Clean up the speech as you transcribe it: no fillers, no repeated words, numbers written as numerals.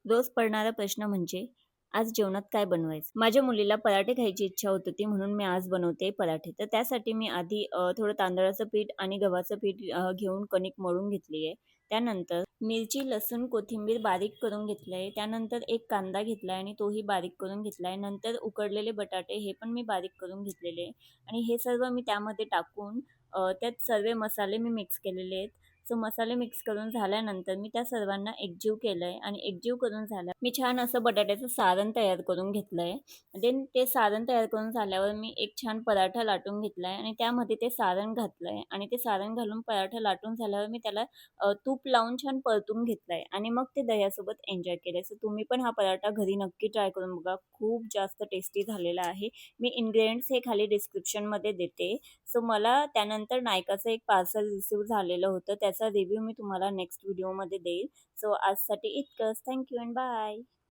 रोज पडणारा प्रश्न म्हणजे आज जेवणात काय बनवायचं? माझ्या मुलीला पराठे खायची इच्छा होत होती म्हणून मी आज बनवते पराठे. तर त्यासाठी मी आधी थोडं तांदळाचं पीठ आणि गव्हाचं पीठ घेऊन कणिक मळून घेतली आहे. त्यानंतर मिरची, लसूण, कोथिंबीर बारीक करून घेतलं आहे. त्यानंतर एक कांदा घेतला आहे आणि तोही बारीक करून घेतला आहे. नंतर उकडलेले बटाटे हे पण मी बारीक करून घेतलेले आहे आणि हे सर्व मी त्यामध्ये टाकून त्यात सर्व मसाले मी मिक्स केलेले आहेत. सो मसाले मिक्स करून झाल्यानंतर मी त्या सर्वांना एकजीव केलंय आणि एकजीव करून झालं मी छान असं बटाट्याचं सारण तयार करून घेतलंय. देन ते सारण तयार करून झाल्यावर मी एक छान पराठा लाटून घेतलाय आणि त्यामध्ये ते सारण घातलंय आणि ते सारण घालून पराठा लाटून झाल्यावर मी त्याला तूप लावून छान परतून घेतलंय आणि मग ते दह्यासोबत एन्जॉय केलंय. सो तुम्ही पण हा पराठा घरी नक्की ट्राय करून बघा. खूप जास्त टेस्टी झालेला आहे. मी इन्ग्रेडियंट्स हे खाली डिस्क्रिप्शनमध्ये देते. सो मला त्यानंतर नायकाचं एक पार्सल रिसीव्ह झालेलं होतं. त्याचा रिव्ह्यू मी तुम्हाला नेक्स्ट व्हिडिओमध्ये देईल. सो आजसाठी इतकंच. Thank you and bye.